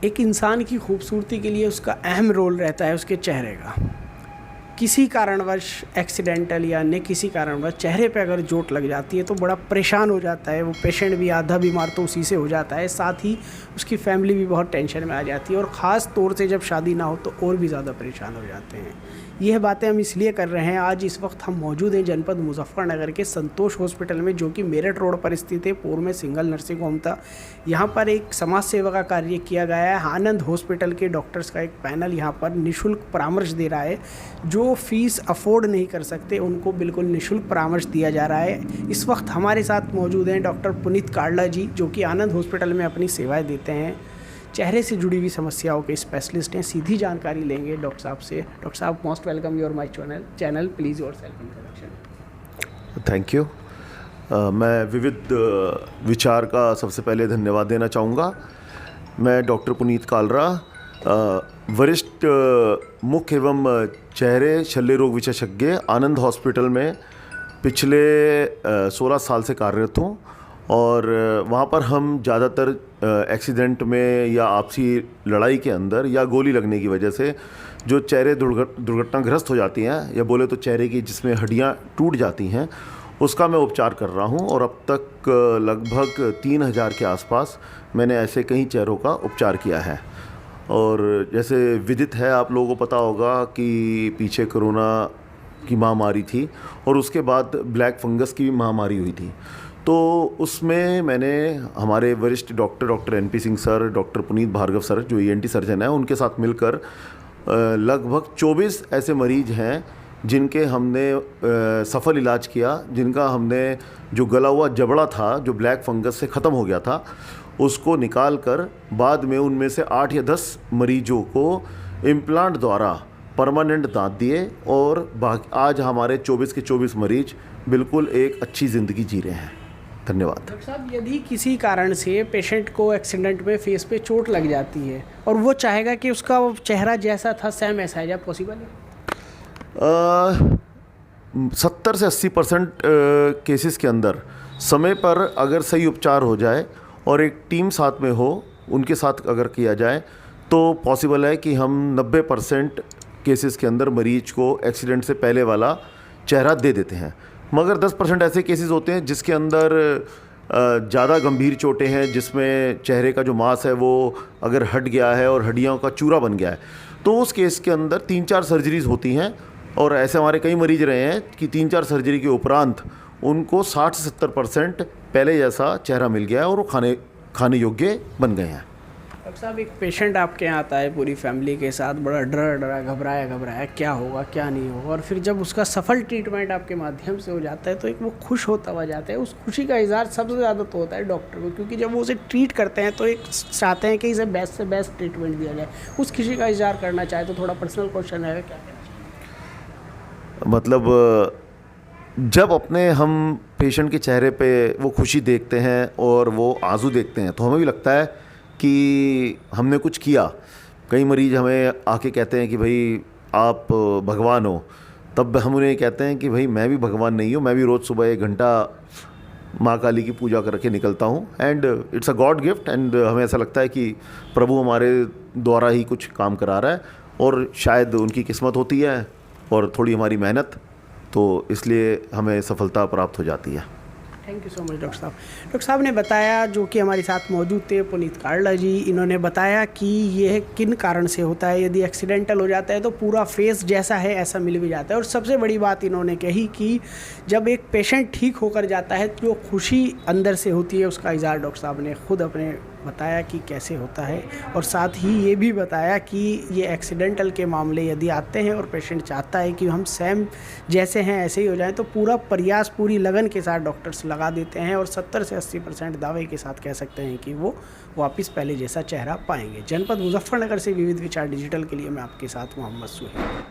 एक इंसान की खूबसूरती के लिए उसका अहम रोल रहता है उसके चेहरे का। किसी कारणवश एक्सीडेंटल या अन्य किसी कारणवश चेहरे पे अगर चोट लग जाती है तो बड़ा परेशान हो जाता है वो पेशेंट भी, आधा बीमार तो उसी से हो जाता है, साथ ही उसकी फैमिली भी बहुत टेंशन में आ जाती है और ख़ास तौर से जब शादी ना हो तो और भी ज़्यादा परेशान हो जाते हैं। यह बातें हम इसलिए कर रहे हैं, आज इस वक्त हम मौजूद हैं जनपद मुजफ्फरनगर के संतोष हॉस्पिटल में, जो कि मेरठ रोड पर स्थित है। पूर्व में सिंगल नर्सिंग होम था। यहाँ पर एक समाज सेवा का कार्य किया गया है। आनंद हॉस्पिटल के डॉक्टर्स का एक पैनल यहाँ पर निःशुल्क परामर्श दे रहा है। जो फीस अफोर्ड नहीं कर सकते उनको बिल्कुल निःशुल्क परामर्श दिया जा रहा है। इस वक्त हमारे साथ मौजूद हैं डॉक्टर पुनीत काल्डा जी, जो कि आनंद हॉस्पिटल में अपनी सेवाएँ देते हैं। चेहरे से जुड़ी हुई समस्याओं के स्पेशलिस्ट हैं। सीधी जानकारी लेंगे डॉक्टर साहब से। डॉक्टर साहब, most welcome your my channel, please your self introduction. Thank you. मैं विविध विचार का सबसे पहले धन्यवाद देना चाहूँगा। मैं डॉक्टर पुनीत काल्डा, वरिष्ठ मुख्य एवं चेहरे शल्य रोग विशेषज्ञ आनंद हॉस्पिटल में पिछले 16 साल से कार्यरत हूँ और वहाँ पर हम ज़्यादातर एक्सीडेंट में या आपसी लड़ाई के अंदर या गोली लगने की वजह से जो चेहरे दुर्घटनाग्रस्त हो जाती हैं, या बोले तो चेहरे की जिसमें हड्डियाँ टूट जाती हैं, उसका मैं उपचार कर रहा हूँ। और अब तक लगभग 3000 के आसपास मैंने ऐसे कई चेहरों का उपचार किया है। और जैसे विदित है, आप लोगों को पता होगा कि पीछे कोरोना की महामारी थी और उसके बाद ब्लैक फंगस की भी महामारी हुई थी। तो उसमें मैंने हमारे वरिष्ठ doctor NP Singh sir, doctor Puneet Bhargava sir जो ENT सर्जन हैं, उनके साथ मिलकर लगभग 24 ऐसे मरीज हैं जिनके हमने सफल इलाज किया, जिनका हमने जो गला हुआ जबड़ा था जो ब्लैक फंगस से ख़त्म हो गया था उसको निकाल कर बाद में उनमें से 8 या 10 मरीजों को इम्प्लांट द्वारा परमानेंट दांत दिए और आज हमारे 24 के 24 मरीज बिल्कुल एक अच्छी ज़िंदगी जी रहे हैं। धन्यवाद। डॉक्टर साहब, यदि किसी कारण से पेशेंट को एक्सीडेंट में फेस पे चोट लग जाती है और वो चाहेगा कि उसका चेहरा जैसा था सेम ऐसा है, क्या पॉसिबल है? 70 से 80% केसेस के अंदर समय पर अगर सही उपचार हो जाए और एक टीम साथ में हो, उनके साथ अगर किया जाए तो पॉसिबल है कि हम 90% केसेस के अंदर मरीज को एक्सीडेंट से पहले वाला चेहरा दे देते हैं। मगर 10% ऐसे केसेस होते हैं जिसके अंदर ज़्यादा गंभीर चोटें हैं, जिसमें चेहरे का जो मांस है वो अगर हट गया है और हड्डियों का चूरा बन गया है, तो उस केस के अंदर 3-4 सर्जरीज होती हैं। और ऐसे हमारे कई मरीज रहे हैं कि 3-4 सर्जरी के उपरांत उनको 60 से 70% पहले जैसा चेहरा मिल गया है और वो खाने योग्य बन गए हैं। डॉक्टर साहब, एक पेशेंट आपके यहाँ आता है पूरी फैमिली के साथ, बड़ा डरा घबराया क्या होगा क्या नहीं होगा, और फिर जब उसका सफल ट्रीटमेंट आपके माध्यम से हो जाता है तो एक वो खुश होता हुआ जाता है। उस खुशी का इजहार सबसे ज़्यादा तो होता है डॉक्टर को, क्योंकि जब वो उसे ट्रीट करते हैं तो एक चाहते हैं कि इसे बेस्ट से बेस्ट ट्रीटमेंट दिया जाए। उस खुशी का इजहार करना चाहे तो थोड़ा पर्सनल क्वेश्चन है, क्या मतलब जब अपने हम पेशेंट के चेहरे पे वो खुशी देखते हैं और वो आंसू देखते हैं तो हमें भी लगता है कि हमने कुछ किया। कई मरीज हमें आके कहते हैं कि भाई आप भगवान हो, तब हम उन्हें कहते हैं कि भाई मैं भी भगवान नहीं हूँ, मैं भी रोज़ सुबह 1 घंटा माँ काली की पूजा करके निकलता हूँ and it's a God gift. And हमें ऐसा लगता है कि प्रभु हमारे द्वारा ही कुछ काम करा रहा है और शायद उनकी किस्मत होती है और थोड़ी हमारी मेहनत, तो इसलिए हमें सफलता प्राप्त हो जाती है। Thank you so much doctor साहब। डॉक्टर साहब ने बताया, जो कि हमारे साथ मौजूद थे पुनीत काल्डा जी, इन्होंने बताया कि यह किन कारण से होता है। यदि एक्सीडेंटल हो जाता है तो पूरा फेस जैसा है ऐसा मिल भी जाता है। और सबसे बड़ी बात इन्होंने कही कि जब एक पेशेंट ठीक होकर जाता है तो जो खुशी अंदर से होती है उसका इज़हार डॉक्टर साहब ने खुद अपने बताया कि कैसे होता है। और साथ ही ये भी बताया कि ये एक्सीडेंटल के मामले यदि आते हैं और पेशेंट चाहता है कि हम सेम जैसे हैं ऐसे ही हो जाएं, तो पूरा प्रयास पूरी लगन के साथ डॉक्टर्स लगा देते हैं और 70 से 80% दावे के साथ कह सकते हैं कि वो वापस पहले जैसा चेहरा पाएंगे। जनपद मुजफ्फरनगर से विविध विचार डिजिटल के लिए मैं आपके साथ मोहम्मद सुहेल।